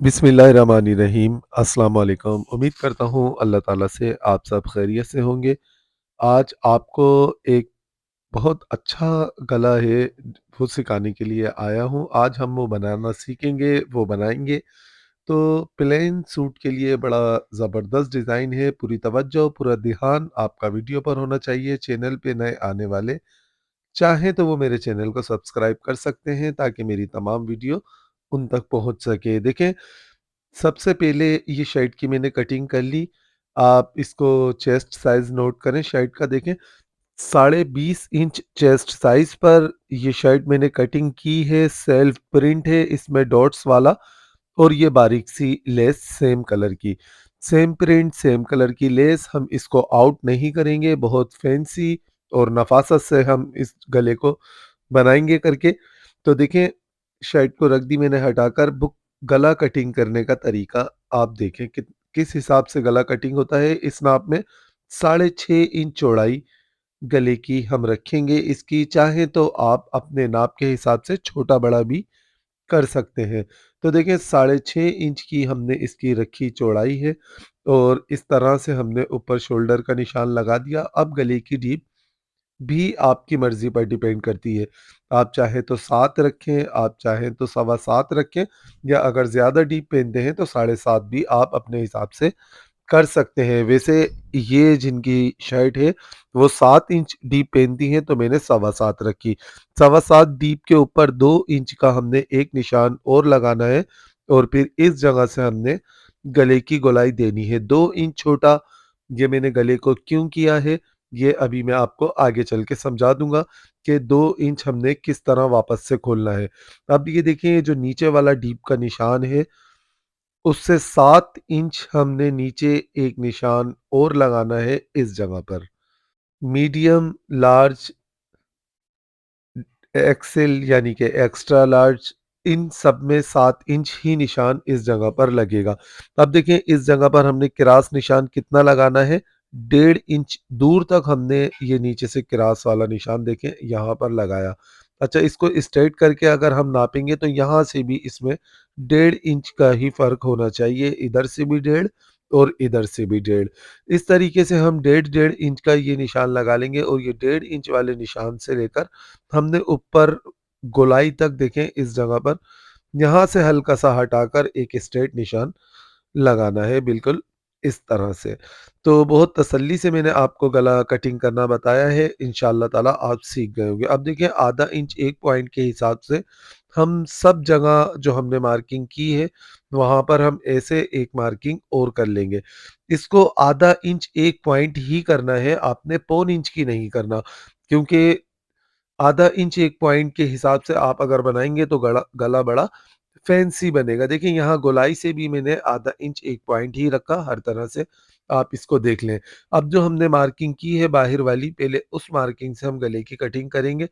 बिस्मिल्लाहिर्रहमानिर्रहीम। अस्सलाम वालेकुम। उम्मीद करता हूँ अल्लाह ताला से आप सब खैरियत से होंगे। आज आपको एक बहुत अच्छा गला है वो सिखाने के लिए आया हूँ। आज हम वो बनाना सीखेंगे, वो बनाएँगे। तो प्लेन सूट के लिए बड़ा ज़बरदस्त डिज़ाइन है। पूरी तवज्जो, पूरा ध्यान आपका वीडियो पर होना चाहिए। चैनल पे नए आने वाले चाहें तो वो मेरे चैनल को सब्सक्राइब कर सकते हैं ताकि मेरी तमाम वीडियो उन तक पहुँच सके। देखें, सबसे पहले ये शर्ट की मैंने कटिंग कर ली। आप इसको चेस्ट साइज़ नोट करें शर्ट का। देखें, 20.5 इंच चेस्ट साइज़ पर ये शर्ट मैंने कटिंग की है। सेल्फ प्रिंट है इसमें डॉट्स वाला, और ये बारीक सी लेस सेम कलर की। सेम प्रिंट, सेम कलर की लेस, हम इसको आउट नहीं करेंगे। बहुत फैंसी और नफ़ासत से हम इस गले को बनाएँगे करके। तो देखें, शर्ट को रख दी मैंने हटाकर। बुक गला कटिंग करने का तरीका आप देखें किस हिसाब से गला कटिंग होता है। इस नाप में 6.5 इंच चौड़ाई गले की हम रखेंगे। इसकी चाहें तो आप अपने नाप के हिसाब से छोटा-बड़ा भी कर सकते हैं। तो देखिए, 6.5 इंच की हमने इसकी रखी चौड़ाई है, और इस तरह से हमने ऊपर शोल्डर का निशान लगा दिया। अब गले की डीप भी आपकी मर्ज़ी पर डिपेंड करती है। आप चाहें तो 7 रखें, आप चाहें तो सवा 7 रखें, या अगर ज़्यादा डीप पहनते हैं तो साढ़े 7 भी आप अपने हिसाब से कर सकते हैं। वैसे ये जिनकी शर्ट है वो 7 इंच डीप पहनती हैं, तो मैंने सवा 7 रखी। सवा 7 डीप के ऊपर 2 इंच का हमने एक निशान और लगाना है, और फिर इस जगह से हमने गले की गोलाई देनी है। 2 इंच छोटा ये मैंने गले को क्यों किया है, ये अभी मैं आपको आगे चल के समझा दूँगा कि 2 इंच हमने किस तरह वापस से खोलना है। अब ये देखिए, ये जो नीचे वाला डीप का निशान है, उससे 7 इंच हमने नीचे एक निशान और लगाना है इस जगह पर। मीडियम, लार्ज, एक्सेल यानी कि एक्स्ट्रा लार्ज, इन सब में 7 इंच ही निशान इस जगह पर लगेगा। अब देखें, इस जगह पर हमने क्रास निशान कितना लगाना है, 1.5 इंच दूर तक हमने ये नीचे से क्रास वाला निशान देखें यहाँ पर लगाया। अच्छा, इसको स्ट्रेट करके अगर हम नापेंगे तो यहाँ से भी इसमें 1.5 इंच का ही फ़र्क होना चाहिए, इधर से भी 1.5 और इधर से भी 1.5। इस तरीके से हम 1.5 इंच का ये निशान लगा लेंगे, और ये 1.5 इंच वाले निशान से लेकर हमने ऊपर गोलाई तक देखें इस जगह पर, यहाँ से हल्का-सा हटाकर एक स्ट्रेट निशान लगाना है, बिल्कुल इस तरह से। तो बहुत तसल्ली से मैंने आपको गला कटिंग करना बताया है, इंशाअल्लाह ताला आप सीख गए होंगे। अब देखिए, आधा इंच एक पॉइंट के हिसाब से हम सब जगह जो हमने मार्किंग की है, वहाँ पर हम ऐसे एक मार्किंग और कर लेंगे। इसको आधा इंच एक पॉइंट ही करना है, आपने पौन इंच की नहीं करना, क्योंकि आधा इंच एक पॉइंट के हिसाब से आप अगर बनाएँगे तो गला गला बड़ा फैंसी बनेगा। देखिए, यहाँ गोलाई से भी मैंने आधा इंच एक पॉइंट ही रखा, हर तरह से आप इसको देख लें। अब जो हमने मार्किंग की है बाहर वाली, पहले उस मार्किंग से हम गले की कटिंग करेंगे।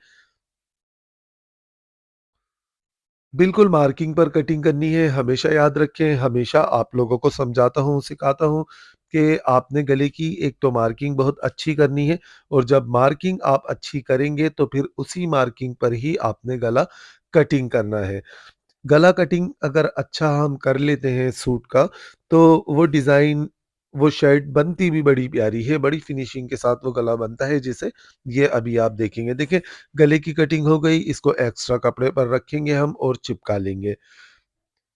बिल्कुल मार्किंग पर कटिंग करनी है, हमेशा याद रखें, हमेशा आप लोगों को समझाता हूँ, सिखाता हूँ कि आपने गले की एक तो मार्किंग बहुत अच्छी करनी है, और जब मार्किंग आप अच्छी करेंगे तो फिर उसी मार्किंग पर ही आपने गला कटिंग करना है। गला कटिंग अगर अच्छा हम कर लेते हैं सूट का, तो वो डिज़ाइन, वो शर्ट बनती भी बड़ी प्यारी है, बड़ी फिनिशिंग के साथ वो गला बनता है, जिसे ये अभी आप देखेंगे। देखिए, गले की कटिंग हो गई, इसको एक्स्ट्रा कपड़े पर रखेंगे हम और चिपका लेंगे।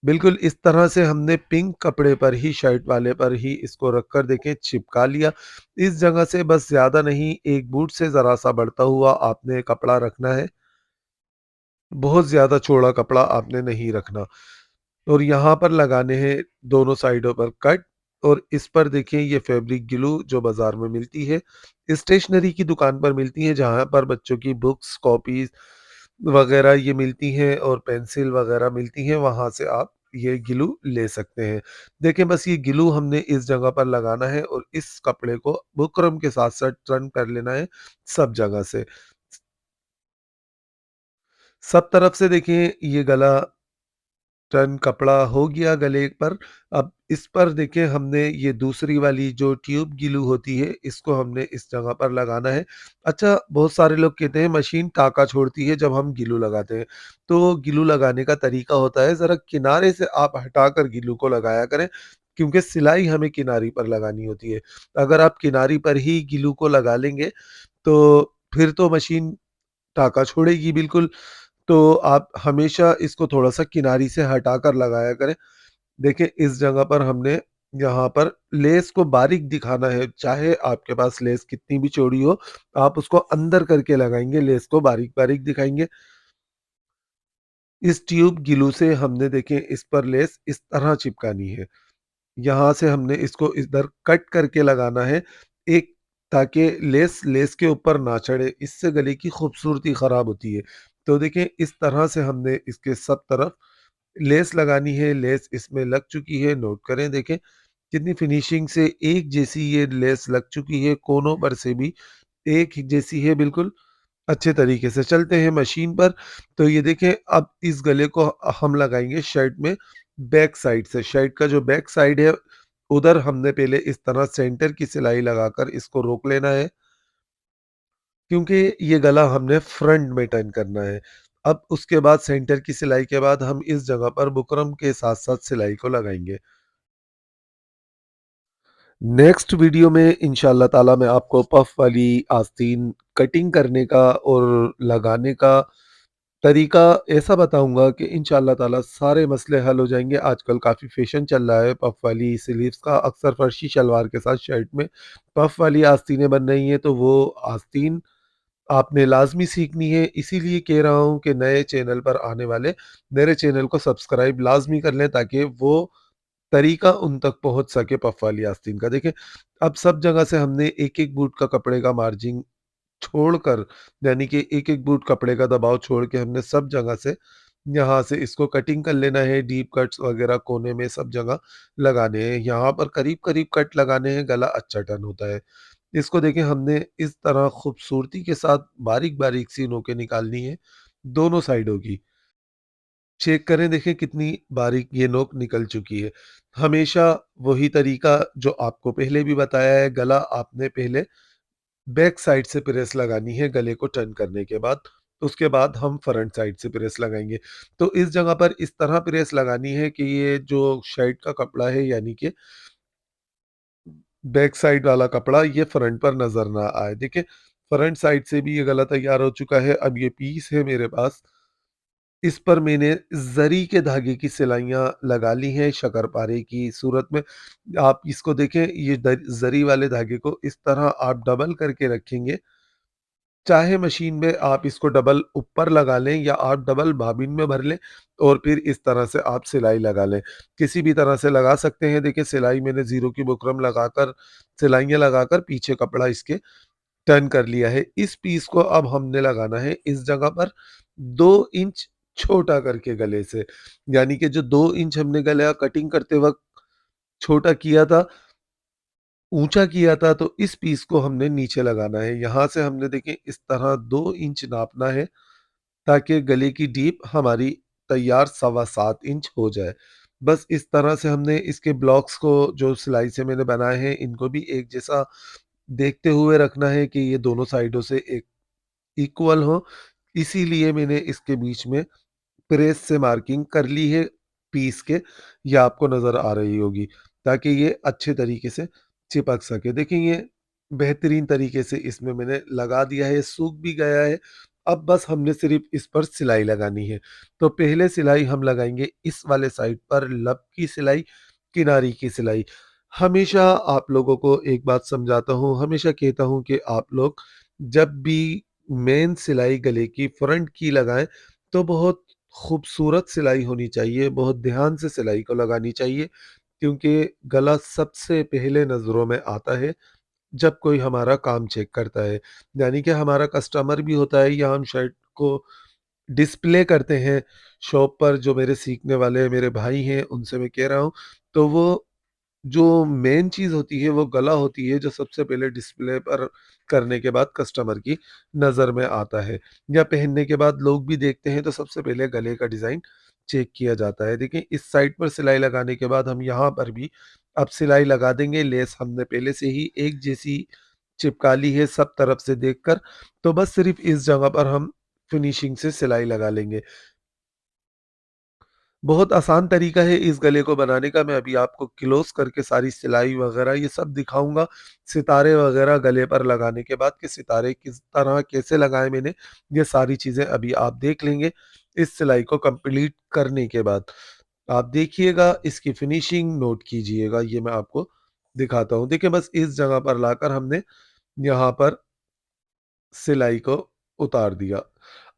बिल्कुल इस तरह से हमने पिंक कपड़े पर ही, शर्ट वाले पर ही इसको रखकर देखें चिपका लिया। इस जगह से बस ज़्यादा नहीं, एक बूट से ज़रा-सा बढ़ता हुआ आपने कपड़ा रखना है। बहुत ज़्यादा चौड़ा कपड़ा आपने नहीं रखना, और यहाँ पर लगाने हैं दोनों साइडों पर कट। और इस पर देखिए, ये फैब्रिक ग्लू जो बाज़ार में मिलती है, स्टेशनरी की दुकान पर मिलती है, जहाँ पर बच्चों की बुक्स, कॉपीज़ वग़ैरह ये मिलती हैं, और पेंसिल वग़ैरह मिलती हैं, वहाँ से आप ये ग्लू ले सकते हैं। देखिए, बस ये ग्लू हमने इस जगह पर लगाना है, और इस कपड़े को बुकरम के साथ-साथ टर्न कर लेना है सब जगह से। सब तरफ से देखिए ये गला टर्न कपड़ा हो गया गले पर। अब इस पर देखिए हमने ये दूसरी वाली जो ट्यूब ग्लू होती है, इसको हमने इस जगह पर लगाना है। अच्छा, बहुत सारे लोग कहते हैं मशीन टाँका छोड़ती है जब हम ग्लू लगाते हैं। तो ग्लू लगाने का तरीका होता है, ज़रा किनारे से आप हटाकर ग्लू को लगाया करें, क्योंकि सिलाई हमें किनारी पर लगानी होती है। अगर आप किनारी पर ही ग्लू को लगा लेंगे, तो फिर तो मशीन टाँका छोड़ेगी बिल्कुल। तो आप हमेशा इसको थोड़ा-सा किनारी से हटाकर लगाया करें। देखिए इस जगह पर हमने यहाँ पर लेस को बारीक दिखाना है, चाहे आपके पास लेस कितनी भी चौड़ी हो, आप उसको अंदर करके लगाएँगे, लेस को बारीक-बारीक दिखाएँगे। इस ट्यूब ग्लू से हमने देखिए इस पर लेस इस तरह चिपकानी है। यहाँ से हमने इसको इधर कट करके लगाना है, एक ताकि लेस के ऊपर ना चढ़े, इससे गले की खूबसूरती ख़राब होती है। तो देखिए इस तरह से हमने इसके सब तरफ लेस लगानी है, लेस इसमें लग चुकी है, नोट करें देखें, कितनी फिनिशिंग से एक जैसी ये लेस लग चुकी है, कोनों पर से भी एक ही जैसी है बिल्कुल। अच्छे तरीके से चलते हैं मशीन पर। तो ये देखें अब इस गले को हम लगाएँगे शर्ट में बैक साइड से। शर्ट का जो बैक साइड है, उधर हमने पहले इस तरह सेंटर की सिलाई लगाकर इसको रोक लेना है, क्योंकि ये गला हमने फ्रंट में टर्न करना है। अब उसके बाद सेंटर की सिलाई के बाद हम इस जगह पर बुकरम के साथ-साथ सिलाई को लगाएँगे। नेक्स्ट वीडियो में इंशाअल्लाह ताला मैं आपको पफ वाली आस्तीन कटिंग करने का और लगाने का तरीका ऐसा बताऊँगा कि इंशाअल्लाह ताला सारे मसले हल हो जाएँगे। आजकल काफ़ी फ़ैशन चल रहा है पफ वाली स्लीव्स का, अक्सर फर्शी शलवार के साथ शर्ट में पफ वाली आस्तीनें बन रही हैं, तो वो आस्तीन आपने लाज़मी सीखनी है। इसीलिए कह रहा हूँ कि नए चैनल पर आने वाले मेरे चैनल को सब्सक्राइब लाज़मी कर लें, ताकि वो तरीका उन तक पहुँच सके पफ वाली आस्तीन का। देखिए, अब सब जगह से हमने एक-एक बूट का कपड़े का मार्जिन छोड़कर, यानी कि एक-एक बूट कपड़े का दबाव छोड़ के हमने सब जगह से यहाँ से इसको कटिंग कर लेना है, डीप कट्स वगैरह कोने में सब जगह लगाने हैं। यहाँ पर करीब-करीब कट लगाने हैं, गला अच्छा टर्न होता है। इसको देखिए हमने इस तरह खूबसूरती के साथ बारीक-बारीक सी नोकें निकालनी है, दोनों साइडों की। चेक करें, देखें कितनी बारीक ये नोक निकल चुकी है। हमेशा वही तरीका जो आपको पहले भी बताया है, गला आपने पहले बैक साइड से प्रेस लगानी है गले को टर्न करने के बाद, उसके बाद हम फ्रंट साइड से प्रेस लगाएँगे। तो इस जगह पर इस तरह प्रेस लगानी है कि ये जो शर्ट का कपड़ा है, यानी कि बैक साइड वाला कपड़ा ये फ्रंट पर नज़र ना आए। देखिए, फ्रंट साइड से भी ये गला तैयार हो चुका है। अब ये पीस है मेरे पास, इस पर मैंने ज़री के धागे की सिलाइयाँ लगा ली हैं शकरपारे की सूरत में। आप इसको देखें, ये ज़री वाले धागे को इस तरह आप डबल करके रखेंगे, चाहे मशीन में आप इसको डबल ऊपर लगा लें या आप डबल बॉबिन में भर लें और फिर इस तरह से आप सिलाई लगा लें। किसी भी तरह से लगा सकते हैं। देखिए, सिलाई मैंने ज़ीरो की बुकरम लगाकर, सिलाइयाँ लगाकर पीछे कपड़ा इसके टर्न कर लिया है। इस पीस को अब हमने लगाना है इस जगह पर 2 इंच छोटा करके गले से। यानी कि जो 2 इंच हमने गला कटिंग करते वक़्त छोटा किया था, ऊँचा किया था, तो इस पीस को हमने नीचे लगाना है। यहाँ से हमने देखिए इस तरह 2 इंच नापना है, ताकि गले की डीप हमारी तैयार सवा 7 इंच हो जाए। बस इस तरह से हमने इसके ब्लॉक्स को जो सिलाई से मैंने बनाए हैं, इनको भी एक जैसा देखते हुए रखना है कि ये दोनों साइडों से एक इक्वल हो। इसीलिए मैंने इसके बीच में प्रेस से मार्किंग कर ली है पीस के, ये आपको नज़र आ रही होगी, ताकि ये अच्छे तरीके से चिपक सके। देखिए, ये बेहतरीन तरीके से इसमें मैंने लगा दिया है, सूख भी गया है। अब बस हमने सिर्फ़ इस पर सिलाई लगानी है। तो पहले सिलाई हम लगाएँगे इस वाले साइड पर लब की सिलाई, किनारी की सिलाई। हमेशा आप लोगों को एक बात समझाता हूँ, हमेशा कहता हूँ कि आप लोग जब भी मेन सिलाई गले की फ्रंट की लगाएँ, तो बहुत खूबसूरत सिलाई होनी चाहिए, बहुत ध्यान से सिलाई को लगानी चाहिए, क्योंकि गला सबसे पहले नज़रों में आता है जब कोई हमारा काम चेक करता है। यानी कि हमारा कस्टमर भी होता है, या हम शर्ट को डिस्प्ले करते हैं शॉप पर, जो मेरे सीखने वाले मेरे भाई हैं उनसे मैं कह रहा हूँ। तो वो जो मेन चीज़ होती है वो गला होती है, जो सबसे पहले डिस्प्ले पर करने के बाद कस्टमर की नज़र में आता है, या पहनने के बाद लोग भी देखते हैं, तो सबसे पहले गले का डिज़ाइन चेक किया जाता है। देखें इस साइड पर सिलाई लगाने के बाद हम यहाँ पर भी अब सिलाई लगा देंगे। लेस हमने पहले से ही एक जैसी चिपका ली है सब तरफ से देखकर, तो बस सिर्फ़ इस जगह पर हम फिनिशिंग से सिलाई लगा लेंगे। बहुत आसान तरीका है इस गले को बनाने का। मैं अभी आपको क्लोज़ करके सारी सिलाई वग़ैरह ये सब दिखाऊँगा। सितारे वग़ैरह गले पर लगाने के बाद कि सितारे किस तरह कैसे लगाए मैंने, ये सारी चीज़ें अभी आप देख लेंगे इस सिलाई को कंप्लीट करने के बाद। आप देखिएगा, इसकी फिनिशिंग नोट कीजिएगा, ये मैं आपको दिखाता हूँ। देखिए बस इस जगह पर लाकर हमने यहाँ पर सिलाई को उतार दिया।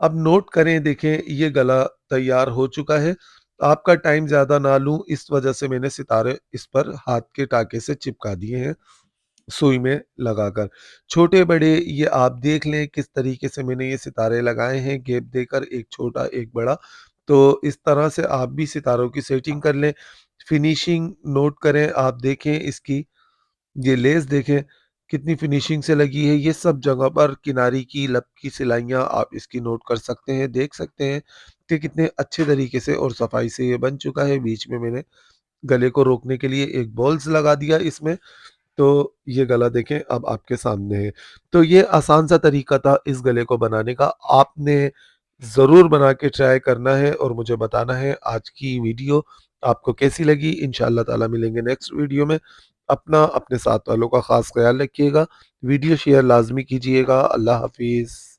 अब नोट करें, देखें ये गला तैयार हो चुका है। आपका टाइम ज़्यादा ना लूँ इस वज़ह से मैंने सितारे इस पर हाथ के टाके से चिपका दिए हैं, सुई में लगाकर। छोटे-बड़े ये आप देख लें किस तरीके से मैंने ये सितारे लगाए हैं, गैप देकर, एक छोटा एक बड़ा। तो इस तरह से आप भी सितारों की सेटिंग कर लें। फिनिशिंग नोट करें, आप देखें इसकी, ये लेस देखें कितनी फिनिशिंग से लगी है। ये सब जगह पर किनारी की, लब की सिलाइयाँ आप इसकी नोट कर सकते हैं, देख सकते हैं कि कितने अच्छे तरीके से और सफाई से ये बन चुका है। बीच में मैंने गले को रोकने के लिए एक बॉल्स लगा दिया इसमें, तो ये गला देखें अब आपके सामने है। तो ये आसान सा तरीका था इस गले को बनाने का। आपने ज़रूर बना के ट्राई करना है और मुझे बताना है आज की वीडियो आपको कैसी लगी। इंशाअल्लाह ताला मिलेंगे नेक्स्ट वीडियो में। अपना, अपने साथ वालों का ख़ास ख़्याल रखिएगा। वीडियो शेयर लाज़मी कीजिएगा। अल्लाह हाफ़िज़।